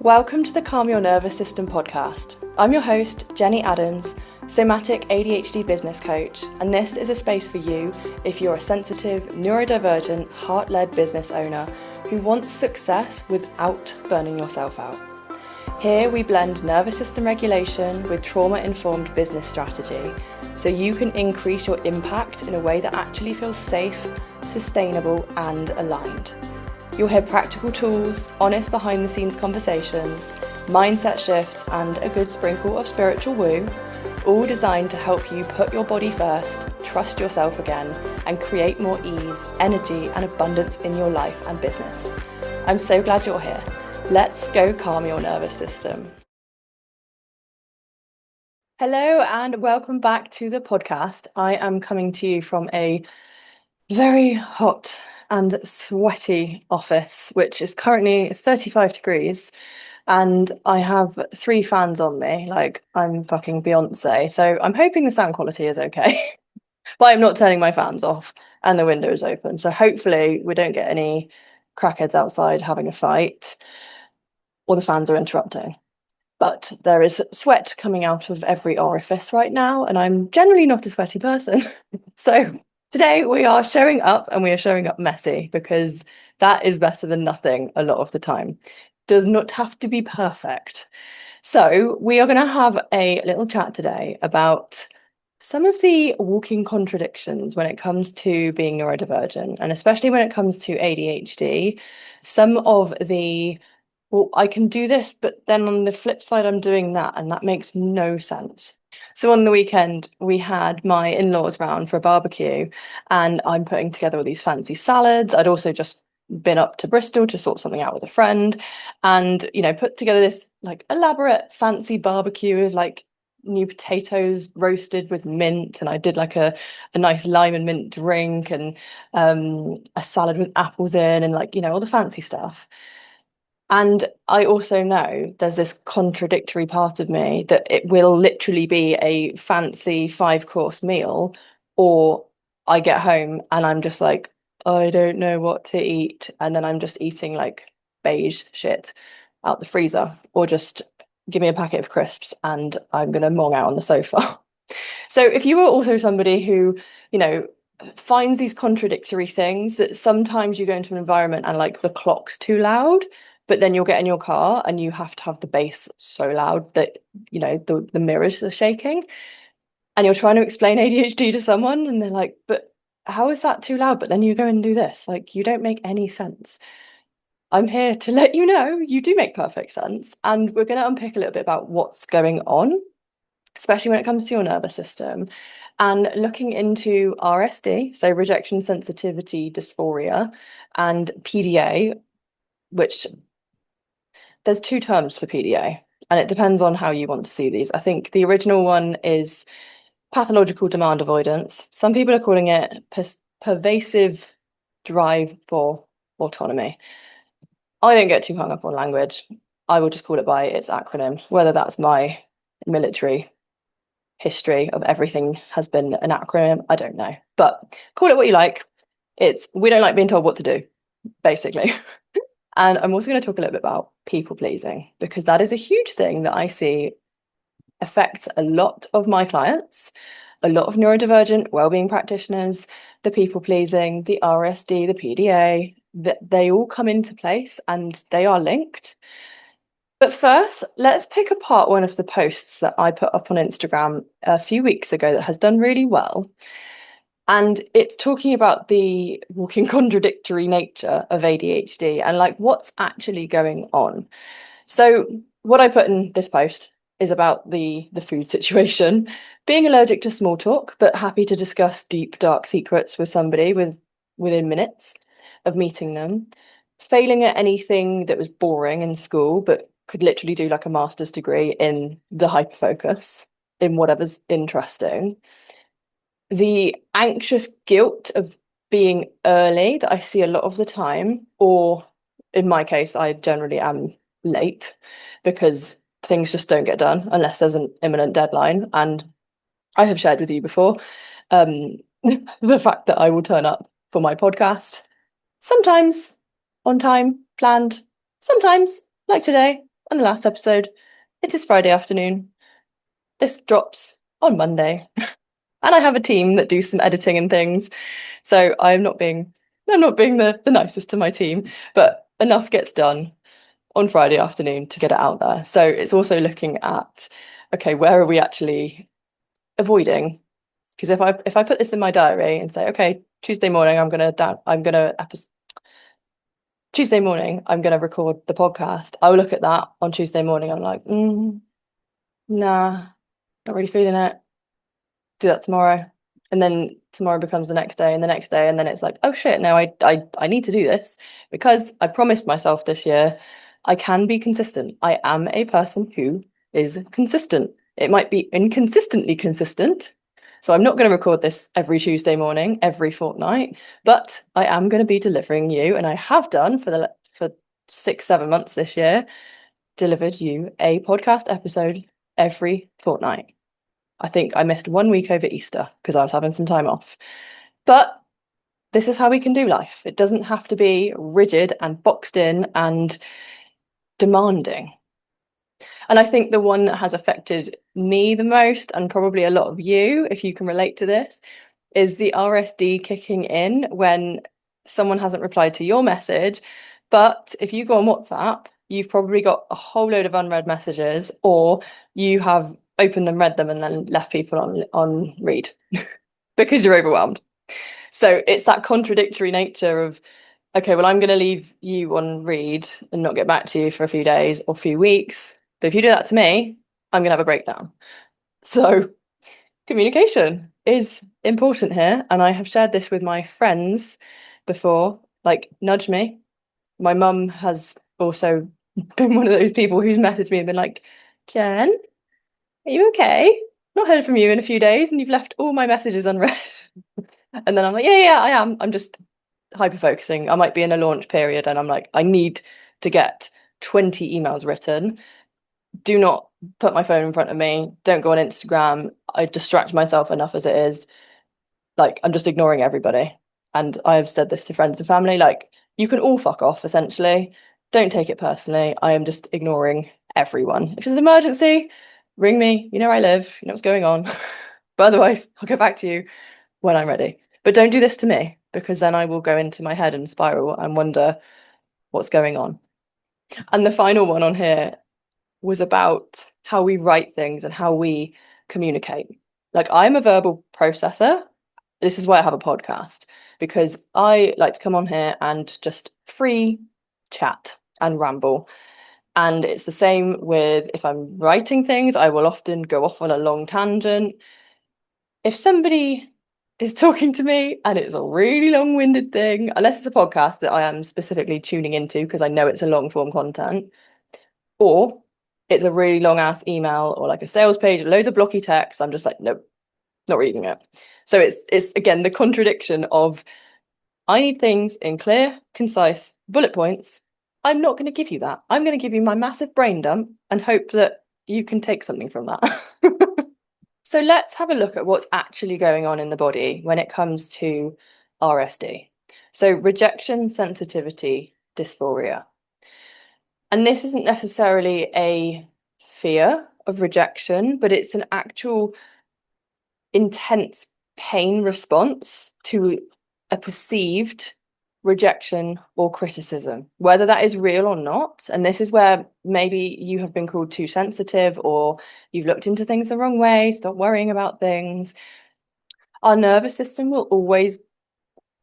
Welcome to the Calm Your Nervous System podcast. I'm your host, Jenny Adams, somatic ADHD business coach, and this is a space for you if you're a sensitive, neurodivergent, heart-led business owner who wants success without burning yourself out. Here we blend nervous system regulation with trauma-informed business strategy so you can increase your impact in a way that actually feels safe, sustainable, and aligned. You'll hear practical tools, honest behind-the-scenes conversations, mindset shifts, and a good sprinkle of spiritual woo, all designed to help you put your body first, trust yourself again, and create more ease, energy, and abundance in your life and business. I'm so glad you're here. Let's go calm your nervous system. Hello, and welcome back to the podcast. I am coming to you from a very hot and sweaty office, which is currently 35 degrees, and I have 3 fans on me, like I'm fucking Beyonce. So I'm hoping the sound quality is okay, but I'm not turning my fans off and the window is open. So hopefully we don't get any crackheads outside having a fight or the fans are interrupting. But there is sweat coming out of every orifice right now, and I'm generally not a sweaty person. So today we are showing up, and we are showing up messy, because that is better than nothing a lot of the time. Does not have to be perfect. So we are going to have a little chat today about some of the walking contradictions when it comes to being neurodivergent, and especially when it comes to ADHD. Some of the, well, I can do this, but then on the flip side, I'm doing that, and that makes no sense. So on the weekend, we had my in-laws round for a barbecue, and I'm putting together all these fancy salads. I'd also just been up to Bristol to sort something out with a friend, and put together this like elaborate fancy barbecue with like new potatoes roasted with mint, and I did like a nice lime and mint drink, and a salad with apples in, and all the fancy stuff. And I also know there's this contradictory part of me that it will literally be a fancy 5-course meal, or I get home and I'm just like, I don't know what to eat. And then I'm just eating like beige shit out the freezer, or just give me a packet of crisps and I'm going to mong out on the sofa. So if you are also somebody who, finds these contradictory things, that sometimes you go into an environment and like the clock's too loud, but then you'll get in your car and you have to have the bass so loud that the mirrors are shaking, and you're trying to explain ADHD to someone and they're like, but how is that too loud? But then you go and do this, like, you don't make any sense. I'm here to let you know you do make perfect sense, and we're going to unpick a little bit about what's going on, especially when it comes to your nervous system, and looking into RSD, so rejection sensitivity dysphoria, and PDA, which there's 2 terms for PDA, and it depends on how you want to see these. I think the original one is pathological demand avoidance. Some people are calling it pervasive drive for autonomy. I don't get too hung up on language. I will just call it by its acronym, whether that's my military history of everything has been an acronym, I don't know. But call it what you like. We don't like being told what to do, basically. And I'm also going to talk a little bit about people pleasing, because that is a huge thing that I see affects a lot of my clients, a lot of neurodivergent wellbeing practitioners. The people pleasing, the RSD, the PDA, they all come into place and they are linked. But first, let's pick apart one of the posts that I put up on Instagram a few weeks ago that has done really well. And it's talking about the walking contradictory nature of ADHD and like what's actually going on. So what I put in this post is about the food situation, being allergic to small talk, but happy to discuss deep, dark secrets with somebody within minutes of meeting them, failing at anything that was boring in school, but could literally do like a master's degree in the hyperfocus in whatever's interesting. The anxious guilt of being early that I see a lot of the time, or in my case, I generally am late because things just don't get done unless there's an imminent deadline. And I have shared with you before the fact that I will turn up for my podcast, sometimes on time, planned, sometimes, like today, and the last episode, it is Friday afternoon. This drops on Monday. And I have a team that do some editing and things. So I'm not being the nicest to my team, but enough gets done on Friday afternoon to get it out there. So it's also looking at, okay, where are we actually avoiding? Because if I put this in my diary and say, okay, Tuesday morning I'm gonna record the podcast. I will look at that on Tuesday morning. I'm like, nah, not really feeling it. Do that tomorrow. And then tomorrow becomes the next day and the next day. And then it's like, oh shit, no, I need to do this because I promised myself this year I can be consistent. I am a person who is consistent. It might be inconsistently consistent. So I'm not going to record this every Tuesday morning, every fortnight, but I am going to be delivering you, and I have done for 6, 7 months this year, delivered you a podcast episode every fortnight. I think I missed 1 week over Easter because I was having some time off. But this is how we can do life. It doesn't have to be rigid and boxed in and demanding. And I think the one that has affected me the most, and probably a lot of you, if you can relate to this, is the RSD kicking in when someone hasn't replied to your message. But if you go on WhatsApp, you've probably got a whole load of unread messages, or you have opened them, read them, and then left people on read because you're overwhelmed. So it's that contradictory nature of, okay, well, I'm going to leave you on read and not get back to you for a few days or a few weeks. But if you do that to me, I'm going to have a breakdown. So communication is important here. And I have shared this with my friends before, like, nudge me. My mum has also been one of those people who's messaged me and been like, Jen, are you okay? Not heard from you in a few days and you've left all my messages unread. And then I'm like, yeah, I am. I'm just hyper focusing. I might be in a launch period and I'm like, I need to get 20 emails written. Do not put my phone in front of me. Don't go on Instagram. I distract myself enough as it is. Like, I'm just ignoring everybody. And I have said this to friends and family, like, you can all fuck off, essentially. Don't take it personally. I am just ignoring everyone. If there's an emergency, ring me. You know where I live. You know what's going on. But otherwise, I'll get back to you when I'm ready. But don't do this to me, because then I will go into my head and spiral and wonder what's going on. And the final one on here was about how we write things and how we communicate. Like, I'm a verbal processor. This is why I have a podcast, because I like to come on here and just free chat and ramble. And it's the same with if I'm writing things, I will often go off on a long tangent. If somebody is talking to me and it's a really long-winded thing, unless it's a podcast that I am specifically tuning into because I know it's a long-form content, or it's a really long-ass email or like a sales page, loads of blocky text, I'm just like, nope, not reading it. So it's again the contradiction of, I need things in clear, concise bullet points. I'm not going to give you that. I'm going to give you my massive brain dump and hope that you can take something from that. So let's have a look at what's actually going on in the body when it comes to RSD. So rejection sensitivity dysphoria. And this isn't necessarily a fear of rejection, but it's an actual intense pain response to a perceived rejection or criticism, whether that is real or not. And this is where maybe you have been called too sensitive, or you've looked into things the wrong way, stop worrying about things. Our nervous system will always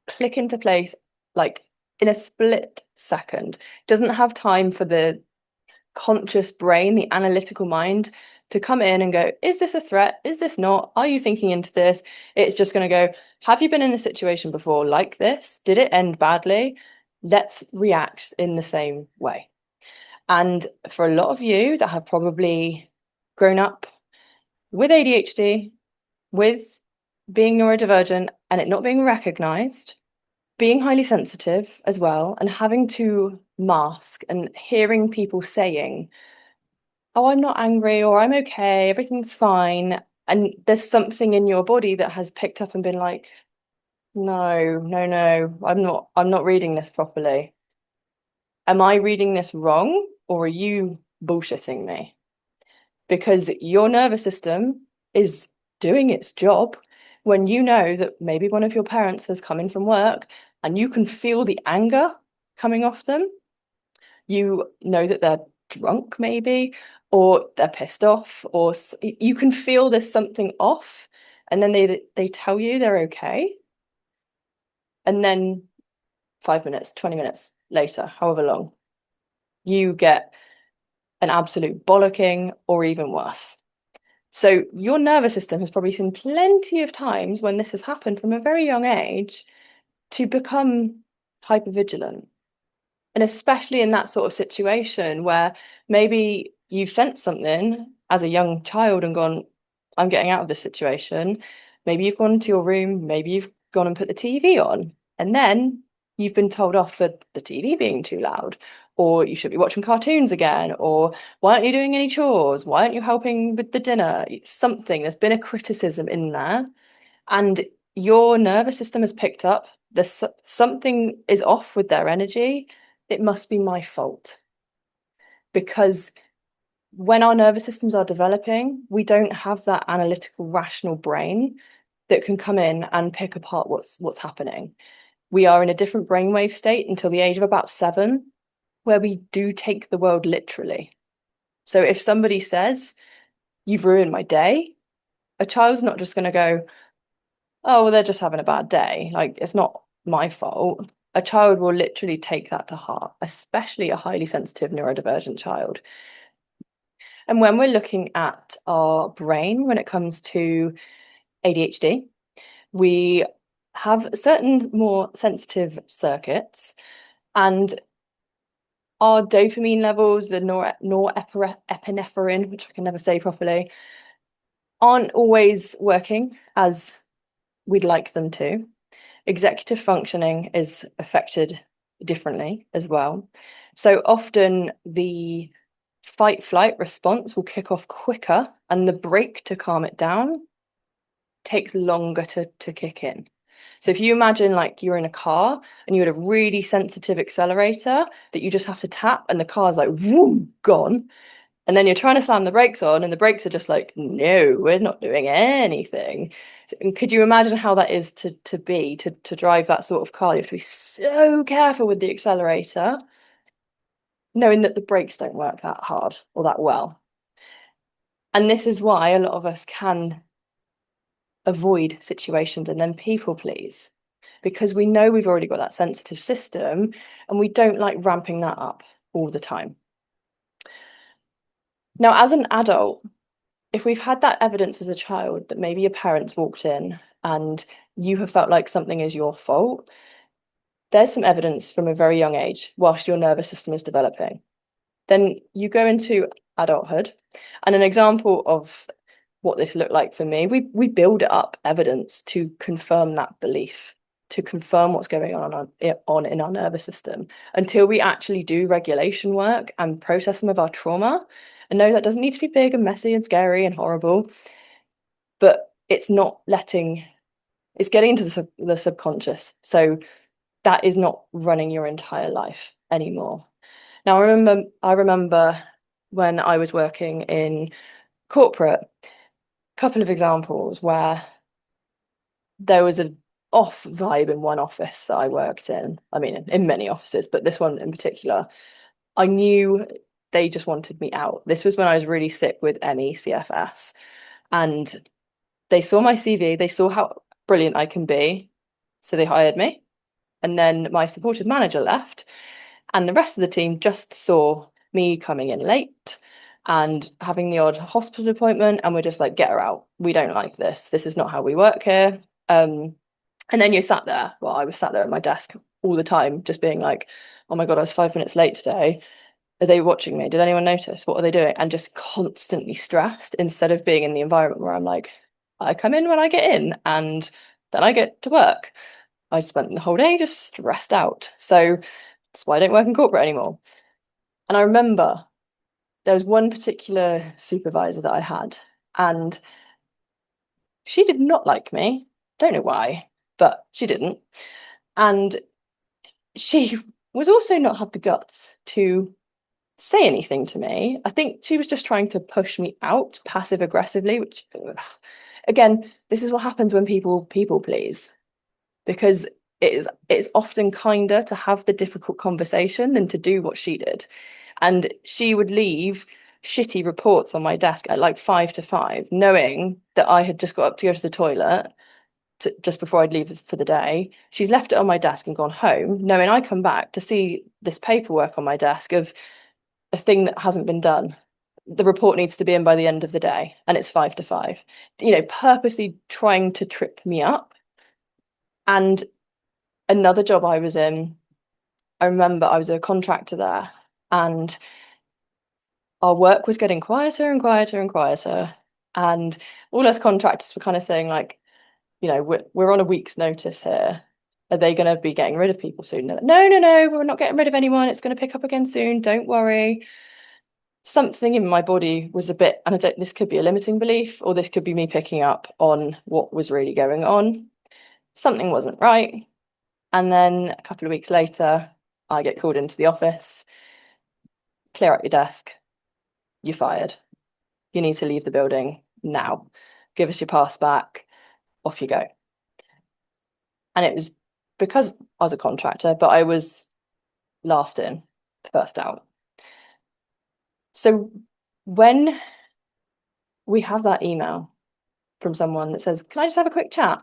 click into place like in a split second. It doesn't have time for the conscious brain, the analytical mind, to come in and go, is this a threat? Is this not? Are you thinking into this? It's just going to go, have you been in a situation before like this? Did it end badly? Let's react in the same way. And for a lot of you that have probably grown up with ADHD, with being neurodivergent and it not being recognized, being highly sensitive as well, and having to mask and hearing people saying, oh, I'm not angry, or I'm okay, everything's fine. And there's something in your body that has picked up and been like, no, I'm not reading this properly. Am I reading this wrong? Or are you bullshitting me, because your nervous system is doing its job when you know that maybe one of your parents has come in from work and you can feel the anger coming off them. You know that they're drunk, maybe, or they're pissed off, or you can feel there's something off, and then they tell you they're okay, and then 5 minutes, 20 minutes later, however long, you get an absolute bollocking or even worse. So your nervous system has probably seen plenty of times when this has happened from a very young age to become hypervigilant. And especially in that sort of situation where maybe you've sensed something as a young child and gone, I'm getting out of this situation. Maybe you've gone to your room, maybe you've gone and put the TV on, and then you've been told off for the TV being too loud, or you should be watching cartoons again, or why aren't you doing any chores? Why aren't you helping with the dinner? Something, there's been a criticism in there, and your nervous system has picked up there's something is off with their energy. It must be my fault. Because when our nervous systems are developing, we don't have that analytical, rational brain that can come in and pick apart what's happening. We are in a different brainwave state until the age of about 7, where we do take the world literally. So if somebody says, you've ruined my day, a child's not just going to go, oh, well, they're just having a bad day. Like, it's not my fault. A child will literally take that to heart, especially a highly sensitive neurodivergent child. And when we're looking at our brain, when it comes to ADHD, we have certain more sensitive circuits, and our dopamine levels, the norepinephrine, which I can never say properly, aren't always working as we'd like them to. Executive functioning is affected differently as well. So often the fight flight response will kick off quicker, and the brake to calm it down takes longer to kick in. So if you imagine like you're in a car and you had a really sensitive accelerator that you just have to tap and the car's like, whoom, gone. And then you're trying to slam the brakes on and the brakes are just like, no, we're not doing anything. And could you imagine how that is to drive that sort of car? You have to be so careful with the accelerator, knowing that the brakes don't work that hard or that well. And this is why a lot of us can avoid situations and then people please, because we know we've already got that sensitive system and we don't like ramping that up all the time. Now, as an adult, if we've had that evidence as a child that maybe your parents walked in and you have felt like something is your fault, there's some evidence from a very young age whilst your nervous system is developing. Then you go into adulthood, and an example of what this looked like for me, we build up evidence to confirm that belief, to confirm what's going on in our nervous system, until we actually do regulation work and process some of our trauma. And no, that doesn't need to be big and messy and scary and horrible, but it's getting into the subconscious. So that is not running your entire life anymore. Now, I remember when I was working in corporate, a couple of examples where there was an off vibe in one office that I worked in. I mean, in many offices, but this one in particular, I knew they just wanted me out. This was when I was really sick with ME, CFS, and they saw my CV, they saw how brilliant I can be, so they hired me. And then my supportive manager left, and the rest of the team just saw me coming in late and having the odd hospital appointment, and we're just like, get her out. We don't like this. This is not how we work here. And then you're sat there. Well, I was sat there at my desk all the time, just being like, oh my God, I was 5 minutes late today. Are they watching me? Did anyone notice? What are they doing? And just constantly stressed, instead of being in the environment where I'm like, I come in when I get in and then I get to work. I spent the whole day just stressed out. So that's why I don't work in corporate anymore. And I remember there was one particular supervisor that I had, and she did not like me. Don't know why, but she didn't. And she was also not had the guts to say anything to me. I think she was just trying to push me out passive aggressively, which again, this is what happens when people please, because it's often kinder to have the difficult conversation than to do what she did. And she would leave shitty reports on my desk at like 5 to 5, knowing that I had just got up to go to the toilet just before I'd leave for the day. She's left it on my desk and gone home, knowing I come back to see this paperwork on my desk of a thing that hasn't been done. The report needs to be in by the end of the day, and it's 5 to 5. Purposely trying to trip me up. And another job I was in, I remember I was a contractor there, and our work was getting quieter and quieter and quieter. And all us contractors were kind of saying, like, we're on a week's notice here. Are they going to be getting rid of people soon? They're like, no, no, no, we're not getting rid of anyone. It's going to pick up again soon. Don't worry. Something in my body was a bit, and this could be a limiting belief, or this could be me picking up on what was really going on. Something wasn't right. And then a couple of weeks later, I get called into the office. Clear out your desk. You're fired. You need to leave the building now. Give us your pass back. Off you go. And it was because I was a contractor, but I was last in, first out. So when we have that email from someone that says, can I just have a quick chat?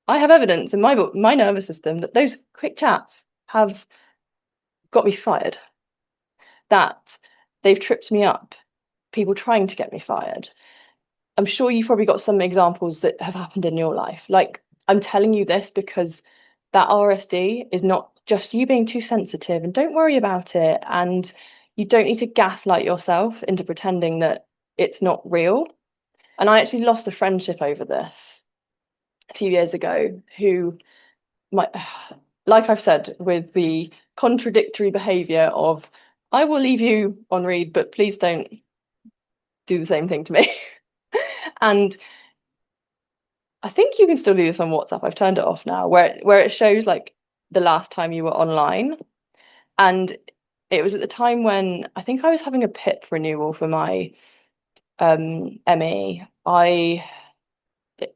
I have evidence in my nervous system that those quick chats have got me fired, that they've tripped me up, people trying to get me fired. I'm sure you've probably got some examples that have happened in your life. Like, I'm telling you this because that RSD is not just you being too sensitive, and don't worry about it. And you don't need to gaslight yourself into pretending that it's not real. And I actually lost a friendship over this a few years ago, who like I've said, with the contradictory behaviour of, I will leave you on read, but please don't do the same thing to me. And I think you can still do this on WhatsApp. I've turned it off now, where it shows like the last time you were online. And it was at the time when I think I was having a PIP renewal for my ME. I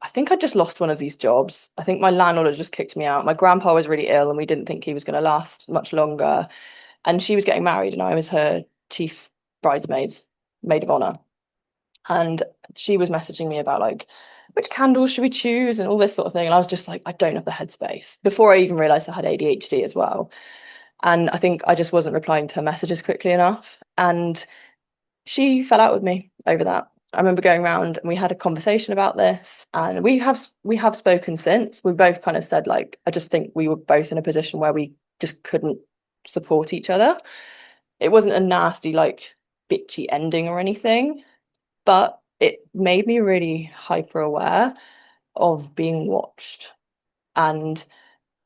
think I just lost one of these jobs. I think my landlord had just kicked me out. My grandpa was really ill and we didn't think he was going to last much longer. And she was getting married and I was her chief bridesmaid, maid of honor. And she was messaging me about like, which candles should we choose and all this sort of thing. And I was just like, I don't have the headspace, before I even realized I had ADHD as well. And I think I just wasn't replying to her messages quickly enough. And she fell out with me over that. I remember going around and we had a conversation about this, and we have spoken since. We both kind of said, like, I just think we were both in a position where we just couldn't support each other. It wasn't a nasty, like, bitchy ending or anything, but it made me really hyper aware of being watched. And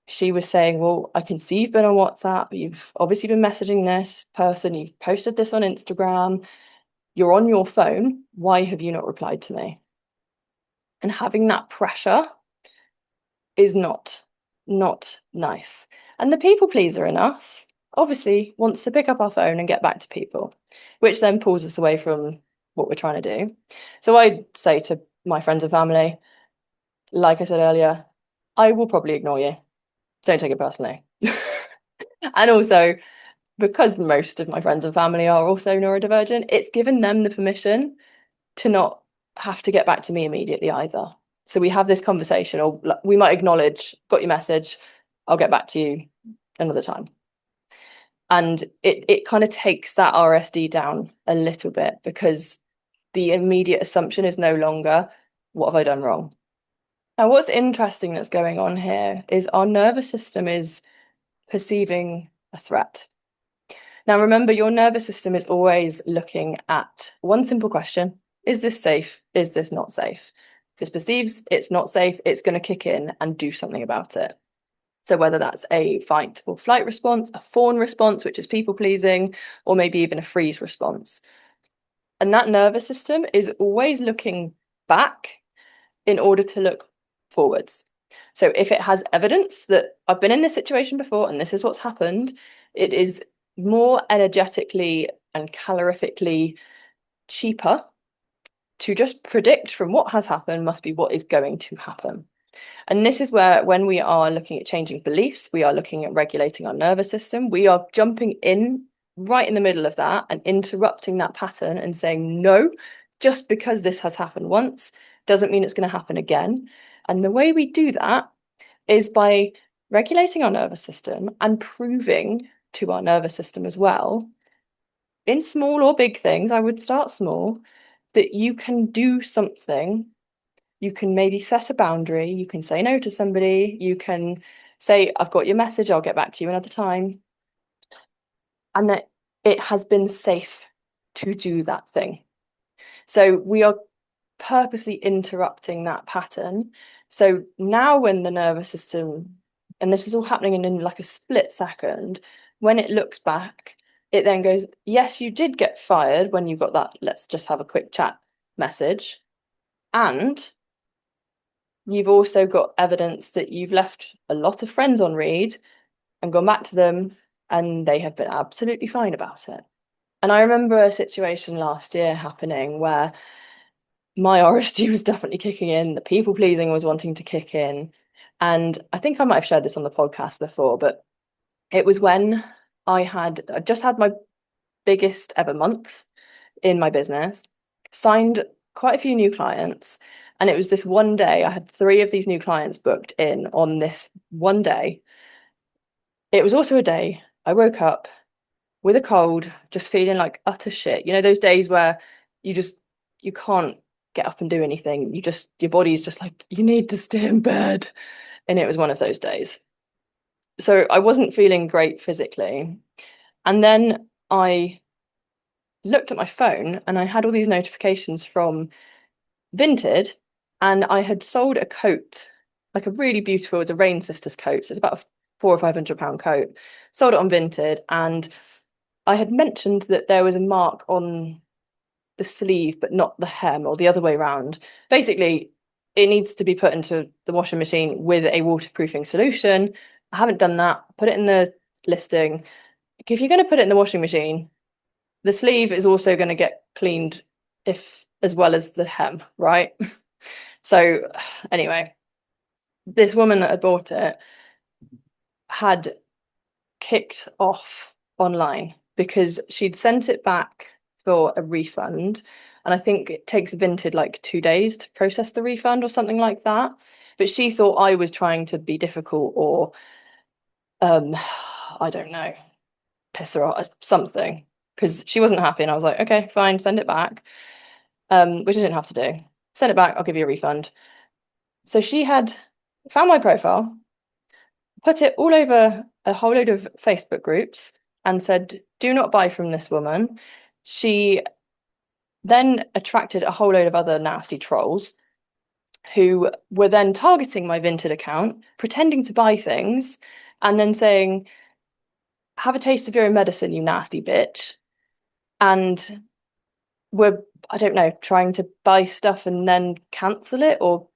she was saying, well, I can see you've been on WhatsApp, you've obviously been messaging this person, you've posted this on Instagram, you're on your phone, why have you not replied to me? And having that pressure is not nice. And the people pleaser in us obviously wants to pick up our phone and get back to people, which then pulls us away from what we're trying to do. So I say to my friends and family, like I said earlier, I will probably ignore you. Don't take it personally. And also, because most of my friends and family are also neurodivergent, it's given them the permission to not have to get back to me immediately either. So we have this conversation, or we might acknowledge, got your message, I'll get back to you another time. And it kind of takes that RSD down a little bit, because the immediate assumption is no longer, what have I done wrong? Now, what's interesting that's going on here is our nervous system is perceiving a threat. Now, remember, your nervous system is always looking at one simple question: is this safe? Is this not safe? If it perceives it's not safe, it's going to kick in and do something about it. So whether that's a fight or flight response, a fawn response, which is people pleasing, or maybe even a freeze response. And that nervous system is always looking back in order to look forwards. So if it has evidence that I've been in this situation before and this is what's happened, it is more energetically and calorifically cheaper to just predict from what has happened must be what is going to happen. And this is where, when we are looking at changing beliefs, we are looking at regulating our nervous system, we are jumping in right in the middle of that and interrupting that pattern and saying, no, just because this has happened once doesn't mean it's going to happen again. And the way we do that is by regulating our nervous system and proving to our nervous system as well, in small or big things, I would start small, that you can do something. You can maybe set a boundary, you can say no to somebody, you can say, I've got your message, I'll get back to you another time. And that it has been safe to do that thing. So we are purposely interrupting that pattern. So now when the nervous system, and this is all happening in like a split second, when it looks back, it then goes, yes, you did get fired when you got that, let's just have a quick chat message. And you've also got evidence that you've left a lot of friends on read and gone back to them, and they have been absolutely fine about it. And I remember a situation last year happening where my RSD was definitely kicking in, the people pleasing was wanting to kick in. And I think I might have shared this on the podcast before, but it was when I just had my biggest ever month in my business, signed quite a few new clients. And it was this one day, I had 3 of these new clients booked in on this one day. It was also a day I woke up with a cold, just feeling like utter shit. You know, those days where you can't get up and do anything. Your body's just like, you need to stay in bed. And it was one of those days. So I wasn't feeling great physically. And then I looked at my phone and I had all these notifications from Vinted, and I had sold a coat, like a really beautiful, it's a Rain Sisters coat. So it's about a £400 or £500 coat. Sold it on Vinted, and I had mentioned that there was a mark on the sleeve, but not the hem, or the other way around. Basically, it needs to be put into the washing machine with a waterproofing solution. I haven't done that. Put it in the listing. If you're going to put it in the washing machine, the sleeve is also going to get cleaned, if as well as the hem, right? So anyway, this woman that had bought it had kicked off online because she'd sent it back for a refund. And I think it takes Vinted like 2 days to process the refund or something like that. But she thought I was trying to be difficult or, I don't know, piss her off, something, because she wasn't happy. And I was like, okay, fine, send it back, which I didn't have to do. Send it back, I'll give you a refund. So she had found my profile, put it all over a whole load of Facebook groups, and said, do not buy from this woman. She then attracted a whole load of other nasty trolls who were then targeting my Vinted account, pretending to buy things, and then saying, have a taste of your own medicine, you nasty bitch. And were, I don't know, trying to buy stuff and then cancel it, or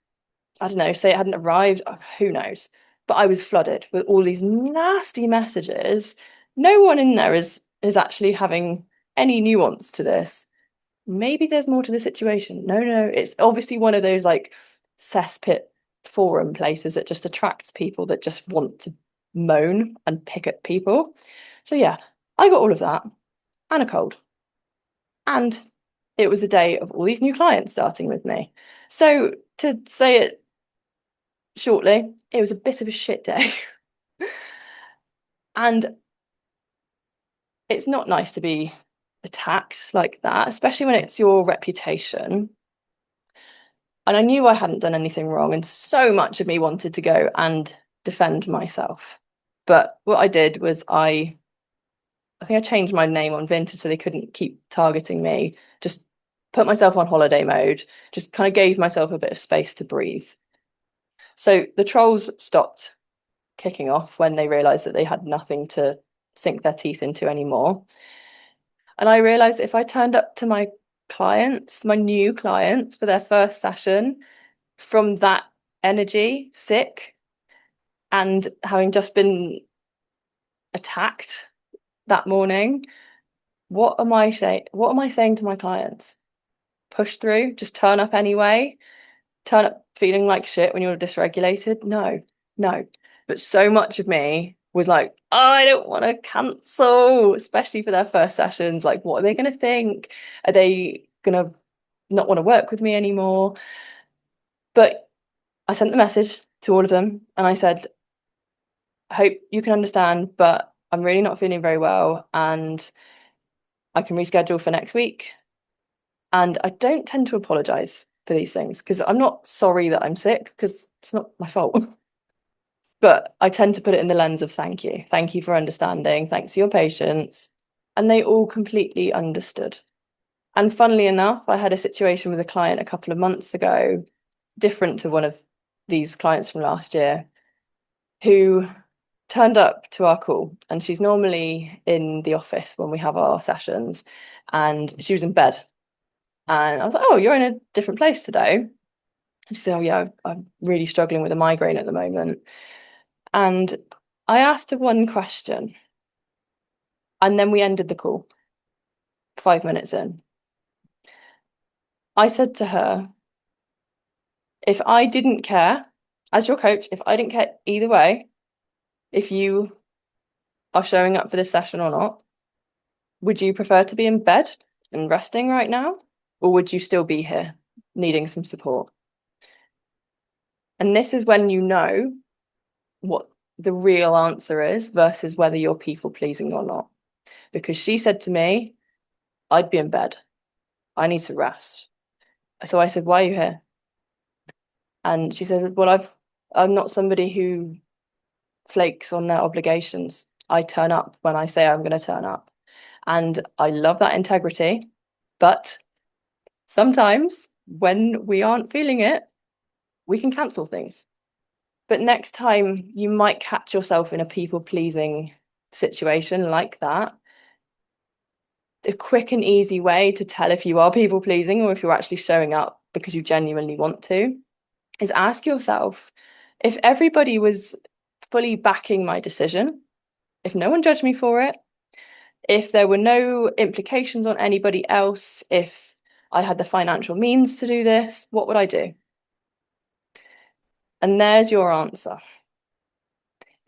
I don't know, say it hadn't arrived. Who knows? But I was flooded with all these nasty messages. No one in there is actually having any nuance to this. Maybe there's more to the situation. No, it's obviously one of those like cesspit forum places that just attracts people that just want to moan and pick at people. So yeah, I got all of that and a cold. And it was a day of all these new clients starting with me. So to say it shortly, it was a bit of a shit day. And it's not nice to be attacked like that, especially when it's your reputation. And I knew I hadn't done anything wrong, and so much of me wanted to go and defend myself. But what I did was I think I changed my name on Vinted so they couldn't keep targeting me. Just put myself on holiday mode, just kind of gave myself a bit of space to breathe. So the trolls stopped kicking off when they realized that they had nothing to sink their teeth into anymore. And I realized if I turned up to my clients, my new clients for their first session from that energy, sick, and having just been attacked, that morning, what am I saying to my clients? Push through, just turn up anyway, turn up feeling like shit when you're dysregulated? No, no. But so much of me was like, oh, I don't want to cancel, especially for their first sessions. Like, what are they going to think? Are they going to not want to work with me anymore? But I sent the message to all of them and I said, I hope you can understand, but I'm really not feeling very well and I can reschedule for next week. And I don't tend to apologize for these things because I'm not sorry that I'm sick because it's not my fault. But I tend to put it in the lens of thank you. Thank you for understanding. Thanks for your patience. And they all completely understood. And funnily enough, I had a situation with a client a couple of months ago, different to one of these clients from last year, who turned up to our call. And she's normally in the office when we have our sessions. And she was in bed. And I was like, oh, you're in a different place today. And she said, oh, yeah, I'm really struggling with a migraine at the moment. And I asked her one question. And then we ended the call 5 minutes in. I said to her, if I didn't care, as your coach, if I didn't care either way, if you are showing up for this session or not, would you prefer to be in bed and resting right now? Or would you still be here needing some support? And this is when you know what the real answer is versus whether you're people pleasing or not. Because she said to me, I'd be in bed. I need to rest. So I said, why are you here? And she said, well, I'm not somebody who flakes on their obligations. I turn up when I say I'm going to turn up. And I love that integrity. But sometimes when we aren't feeling it, we can cancel things. But next time you might catch yourself in a people-pleasing situation like that. A quick and easy way to tell if you are people-pleasing or if you're actually showing up because you genuinely want to is ask yourself, if everybody was fully backing my decision, if no one judged me for it, if there were no implications on anybody else, if I had the financial means to do this, what would I do? And there's your answer.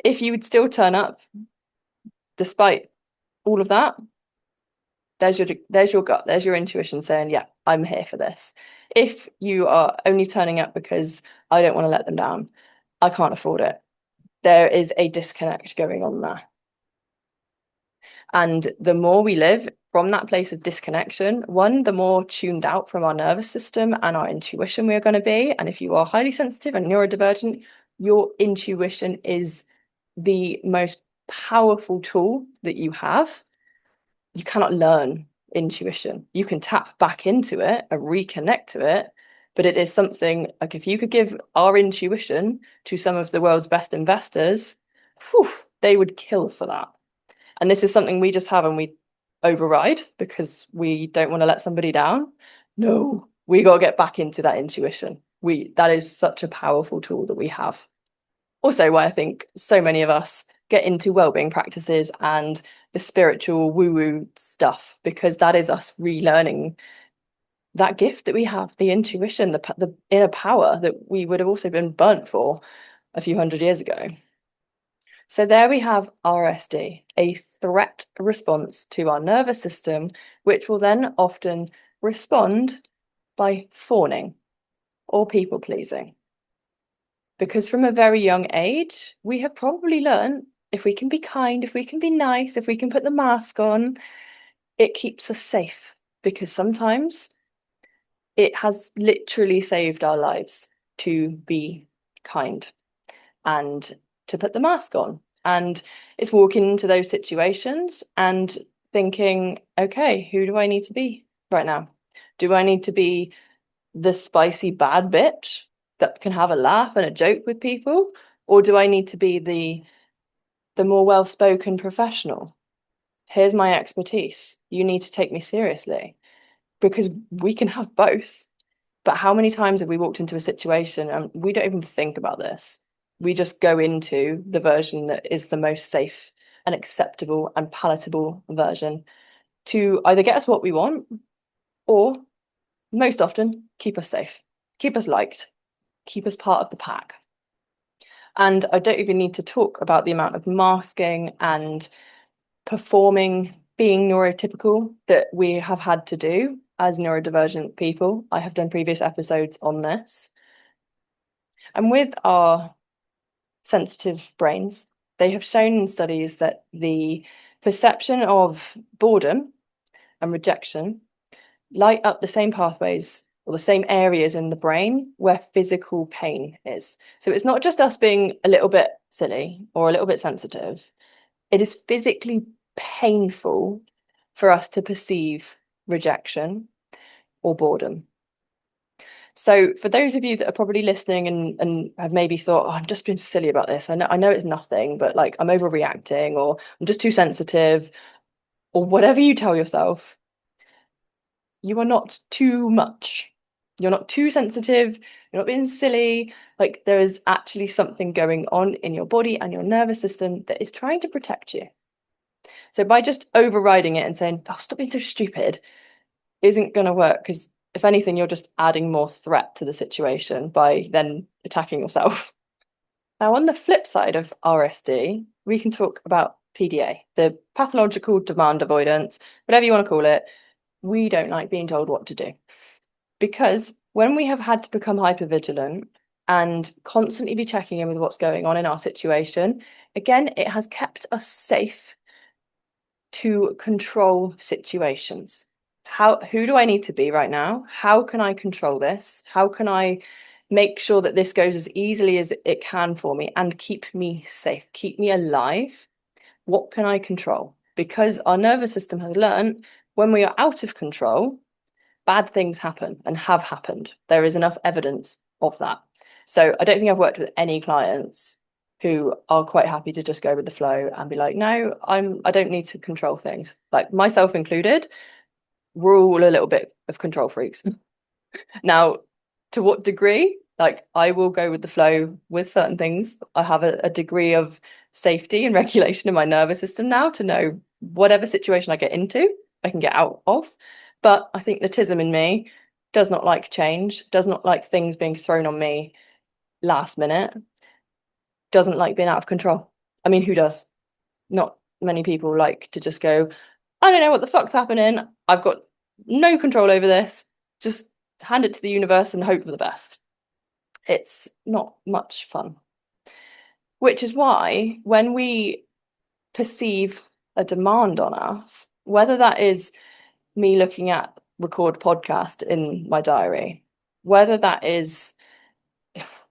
If you would still turn up despite all of that, there's your gut, there's your intuition saying, yeah, I'm here for this. If you are only turning up because I don't want to let them down, I can't afford it, there is a disconnect going on there. And the more we live from that place of disconnection, one, the more tuned out from our nervous system and our intuition we're going to be. And if you are highly sensitive and neurodivergent, your intuition is the most powerful tool that you have. You cannot learn intuition. You can tap back into it and reconnect to it, but it is something like if you could give our intuition to some of the world's best investors, whew, they would kill for that. And this is something we just have and we override because we don't want to let somebody down. No, we got to get back into that intuition. That is such a powerful tool that we have. Also, why I think so many of us get into wellbeing practices and the spiritual woo-woo stuff, because that is us relearning that gift that we have, the intuition, the inner power that we would have also been burnt for a few hundred years ago. So there we have RSD, a threat response to our nervous system, which will then often respond by fawning or people pleasing. Because from a very young age, we have probably learned if we can be kind, if we can be nice, if we can put the mask on, it keeps us safe. Because sometimes it has literally saved our lives to be kind and to put the mask on. And it's walking into those situations and thinking, okay, who do I need to be right now? Do I need to be the spicy bad bitch that can have a laugh and a joke with people? Or do I need to be the more well-spoken professional? Here's my expertise. You need to take me seriously. Because we can have both. But how many times have we walked into a situation and we don't even think about this? We just go into the version that is the most safe an acceptable and palatable version to either get us what we want or, most often, keep us safe, keep us liked, keep us part of the pack. And I don't even need to talk about the amount of masking and performing being neurotypical that we have had to do as neurodivergent people. I have done previous episodes on this. And with our sensitive brains, they have shown in studies that the perception of boredom and rejection light up the same pathways or the same areas in the brain where physical pain is. So it's not just us being a little bit silly or a little bit sensitive. It is physically painful for us to perceive rejection or boredom. So for those of you that are probably listening and have maybe thought, oh, I'm just being silly about this. I know it's nothing, but like I'm overreacting or I'm just too sensitive or whatever you tell yourself, you are not too much. You're not too sensitive. You're not being silly. Like there is actually something going on in your body and your nervous system that is trying to protect you. So by just overriding it and saying, oh, stop being so stupid, isn't going to work, because if anything, you're just adding more threat to the situation by then attacking yourself. Now, on the flip side of RSD, we can talk about PDA, the pathological demand avoidance, whatever you want to call it. We don't like being told what to do, because when we have had to become hypervigilant and constantly be checking in with what's going on in our situation, again, it has kept us safe to control situations. Who do I need to be right now? How can I control this? How can I make sure that this goes as easily as it can for me and keep me safe, keep me alive? What can I control? Because our nervous system has learned when we are out of control, bad things happen and have happened. There is enough evidence of that. So I don't think I've worked with any clients who are quite happy to just go with the flow and be like, no, I don't need to control things. Like myself included, we're all a little bit of control freaks. Now, to what degree? Like I will go with the flow with certain things. I have a degree of safety and regulation in my nervous system now to know whatever situation I get into, I can get out of. But I think the tism in me does not like change, does not like things being thrown on me last minute, doesn't like being out of control. I mean, who does? Not many people like to just go, I don't know what the fuck's happening. I've got no control over this. Just hand it to the universe and hope for the best. It's not much fun. Which is why when we perceive a demand on us, whether that is me looking at record podcast in my diary, whether that is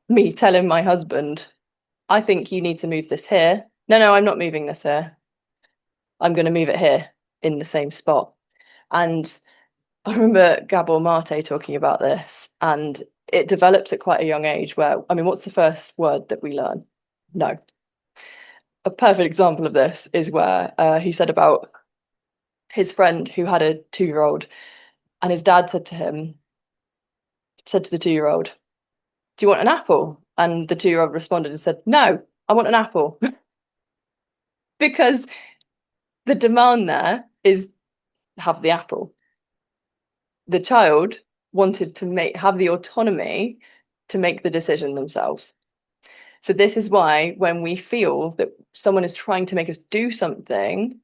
me telling my husband, I think you need to move this here. No, I'm not moving this here. I'm going to move it here in the same spot. And I remember Gabor Mate talking about this, and it develops at quite a young age where, I mean, what's the first word that we learn? No. A perfect example of this is where he said about his friend who had a 2-year-old, and his dad said to the 2-year-old, do you want an apple? And the 2-year-old responded and said, no, I want an apple. Because the demand there is have the apple. The child wanted to have the autonomy to make the decision themselves. So this is why when we feel that someone is trying to make us do something,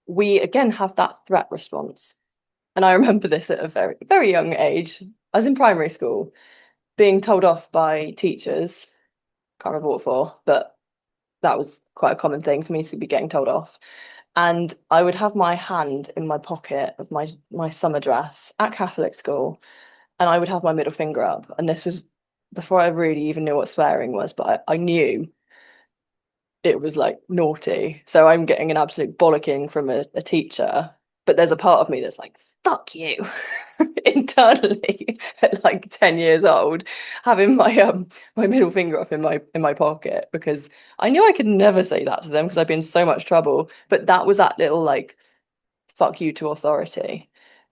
we again have that threat response. And I remember this at a very, very young age. I was in primary school, being told off by teachers. Can't remember what for, but that was quite a common thing for me to be getting told off. And I would have my hand in my pocket of my summer dress at Catholic school, and I would have my middle finger up. And this was before I really even knew what swearing was, but I knew it was like naughty. So I'm getting an absolute bollocking from a teacher. But there's a part of me that's like, fuck you. Internally at like 10 years old, having my middle finger up in my pocket, because I knew I could never say that to them because I'd been in so much trouble. But that was that little like, fuck you to authority.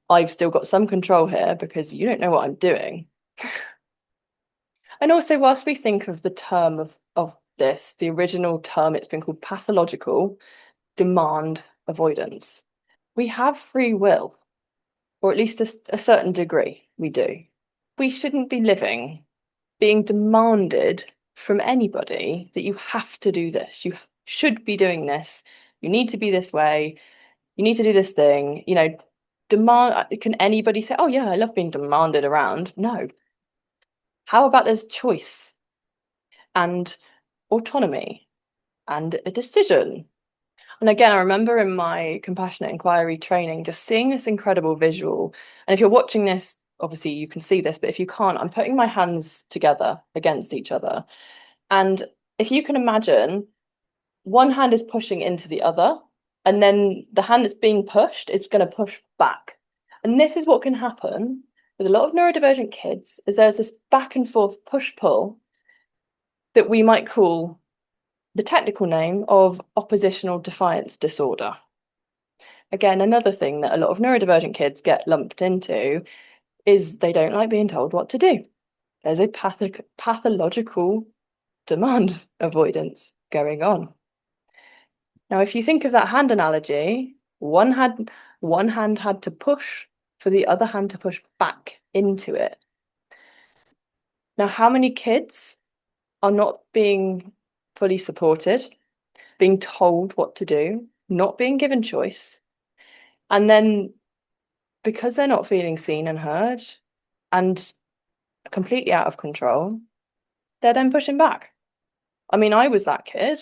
I've still got some control here because you don't know what I'm doing. And also, whilst we think of the term of this, the original term, it's been called pathological demand avoidance. We have free will, or at least a certain degree we do. We shouldn't be living being demanded from anybody that you have to do this. You should be doing this. You need to be this way. You need to do this thing. Demand. Can anybody say, oh, yeah, I love being demanded around? No. How about there's choice and autonomy and a decision? And again, I remember in my compassionate inquiry training, just seeing this incredible visual. And if you're watching this, obviously you can see this, but if you can't, I'm putting my hands together against each other. And if you can imagine, one hand is pushing into the other, and then the hand that's being pushed is going to push back. And this is what can happen with a lot of neurodivergent kids, is there's this back and forth push-pull that we might call the technical name of oppositional defiance disorder. Again, another thing that a lot of neurodivergent kids get lumped into is they don't like being told what to do. There's a pathological demand avoidance going on. Now, if you think of that hand analogy, one hand had to push for the other hand to push back into it. Now, how many kids are not being fully supported, being told what to do, not being given choice, and then because they're not feeling seen and heard and completely out of control, they're then pushing back. I mean, I was that kid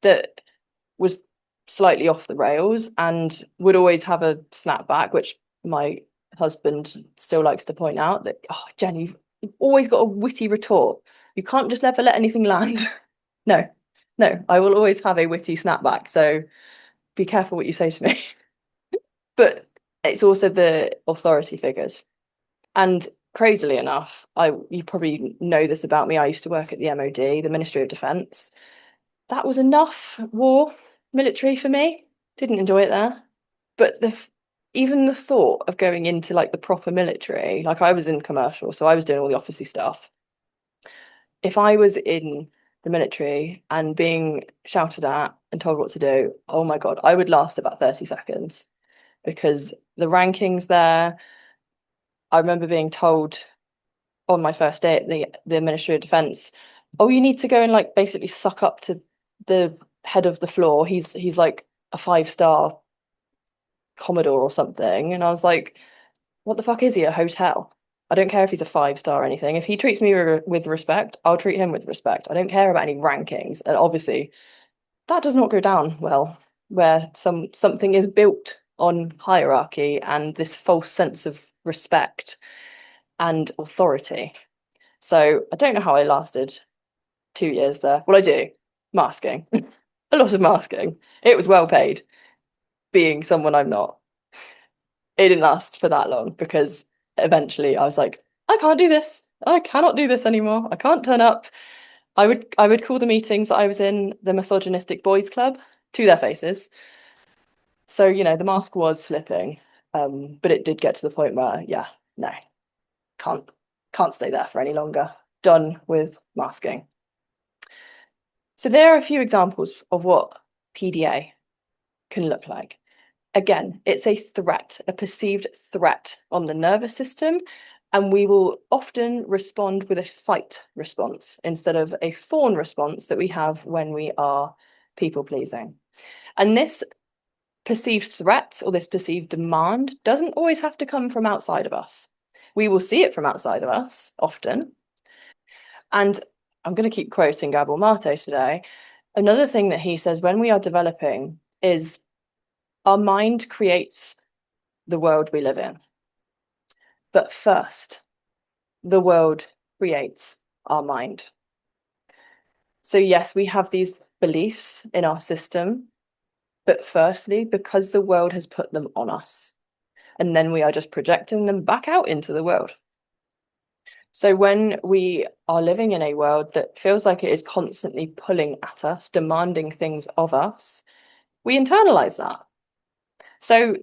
that was slightly off the rails and would always have a snapback, which my husband still likes to point out that, oh, Jen, you've always got a witty retort. You can't just ever let anything land. No, I will always have a witty snapback. So be careful what you say to me. But it's also the authority figures. And crazily enough, you probably know this about me. I used to work at the MOD, the Ministry of Defence. That was enough military for me. Didn't enjoy it there. But even the thought of going into like the proper military, like I was in commercial, so I was doing all the officey stuff. If I was in the military and being shouted at and told what to do, oh my God, I would last about 30 seconds because the rankings there, I remember being told on my first day at the Ministry of Defence, oh, you need to go and like basically suck up to the head of the floor. He's like a 5-star Commodore or something. And I was like, what the fuck is he, a hotel? I don't care if he's a 5-star or anything. If he treats me with respect, I'll treat him with respect. I don't care about any rankings. And obviously, that does not go down well, where something is built on hierarchy and this false sense of respect and authority. So I don't know how I lasted 2 years there. Well, I do. Masking. A lot of masking. It was well paid being someone I'm not. It didn't last for that long because eventually I was like, I can't do this. I cannot do this anymore. I can't turn up. I would call the meetings that I was in the misogynistic boys club to their faces. So, the mask was slipping. But it did get to the point where, yeah, no, can't stay there for any longer. Done with masking. So there are a few examples of what PDA can look like. Again, it's a threat, a perceived threat on the nervous system, and we will often respond with a fight response instead of a fawn response that we have when we are people pleasing. And this perceived threat or this perceived demand doesn't always have to come from outside of us. We will see it from outside of us often. And I'm going to keep quoting Gabor Mate today. Another thing that he says when we are developing is our mind creates the world we live in. But first, the world creates our mind. So yes, we have these beliefs in our system, but firstly, because the world has put them on us, and then we are just projecting them back out into the world. So when we are living in a world that feels like it is constantly pulling at us, demanding things of us, we internalize that. So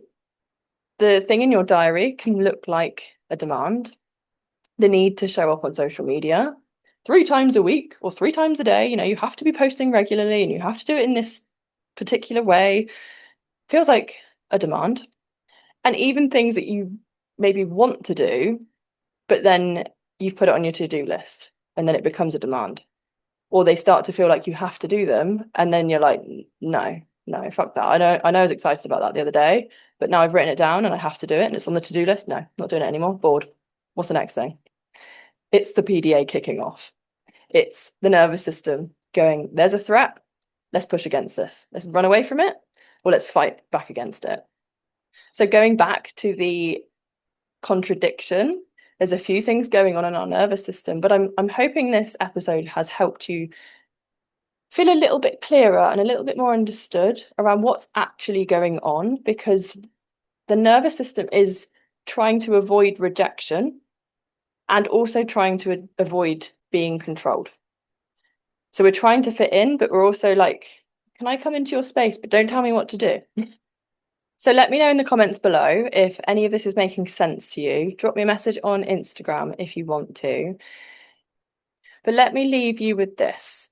the thing in your diary can look like a demand, the need to show up on social media 3 times a week or 3 times a day. You have to be posting regularly and you have to do it in this particular way feels like a demand. And even things that you maybe want to do, but then you've put it on your to-do list and then it becomes a demand. Or they start to feel like you have to do them, and then you're like, no, fuck that. I know I was excited about that the other day, but now I've written it down and I have to do it and it's on the to-do list. No, not doing it anymore. Bored. What's the next thing? It's the PDA kicking off. It's the nervous system going, there's a threat. Let's push against this. Let's run away from it, or let's fight back against it. So going back to the contradiction, there's a few things going on in our nervous system, but I'm hoping this episode has helped you feel a little bit clearer and a little bit more understood around what's actually going on, because the nervous system is trying to avoid rejection and also trying to avoid being controlled. So we're trying to fit in, but we're also like, can I come into your space, but don't tell me what to do? So let me know in the comments below if any of this is making sense to you. Drop me a message on Instagram if you want to. But let me leave you with this.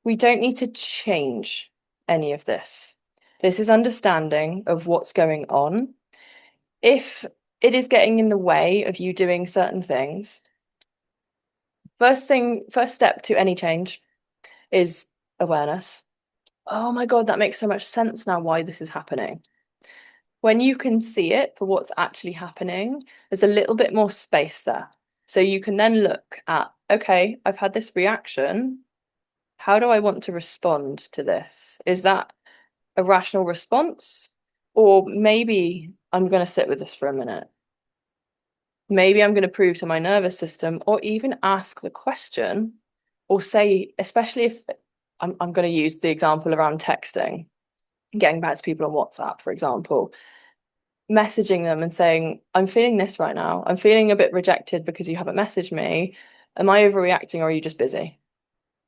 We don't need to change any of this. This is understanding of what's going on. If it is getting in the way of you doing certain things, first step to any change is awareness. Oh my God, that makes so much sense now why this is happening. When you can see it for what's actually happening, there's a little bit more space there. So you can then look at, okay, I've had this reaction. How do I want to respond to this? Is that a rational response? Or maybe I'm going to sit with this for a minute. Maybe I'm going to prove to my nervous system, or even ask the question, or say, especially if I'm going to use the example around texting, getting back to people on WhatsApp, for example, messaging them and saying, I'm feeling this right now. I'm feeling a bit rejected because you haven't messaged me. Am I overreacting, or are you just busy?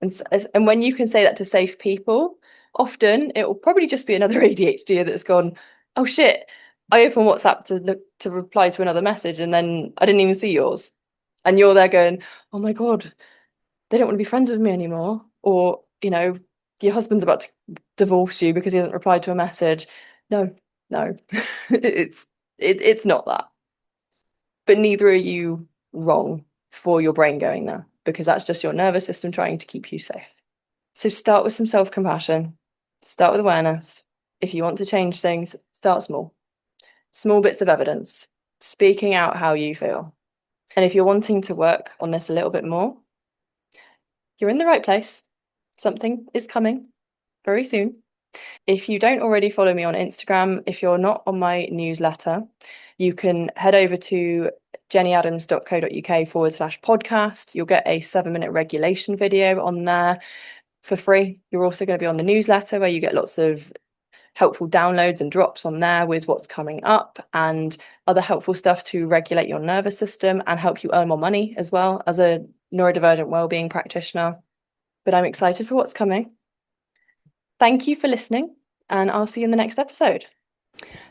And when you can say that to safe people, often it will probably just be another ADHD that's gone, oh shit, I open WhatsApp to reply to another message and then I didn't even see yours. And you're there going, oh my God, they don't want to be friends with me anymore. Or, your husband's about to divorce you because he hasn't replied to a message. No, it's not that. But neither are you wrong for your brain going there, because that's just your nervous system trying to keep you safe. So start with some self-compassion, start with awareness. If you want to change things, start small. Small bits of evidence, speaking out how you feel. And if you're wanting to work on this a little bit more, you're in the right place. Something is coming very soon. If you don't already follow me on Instagram, if you're not on my newsletter, you can head over to jennyadams.co.uk/podcast. You'll get a 7-minute regulation video on there for free. You're also going to be on the newsletter, where you get lots of helpful downloads and drops on there with what's coming up and other helpful stuff to regulate your nervous system and help you earn more money as well as a neurodivergent wellbeing practitioner. But I'm excited for what's coming. Thank you for listening, and I'll see you in the next episode.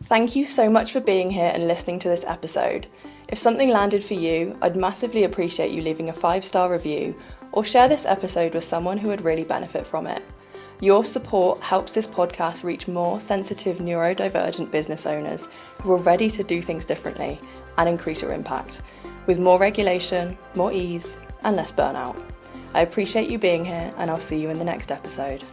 Thank you so much for being here and listening to this episode. If something landed for you, I'd massively appreciate you leaving a 5-star review or share this episode with someone who would really benefit from it. Your support helps this podcast reach more sensitive neurodivergent business owners who are ready to do things differently and increase your impact, with more regulation, more ease, and less burnout. I appreciate you being here, and I'll see you in the next episode.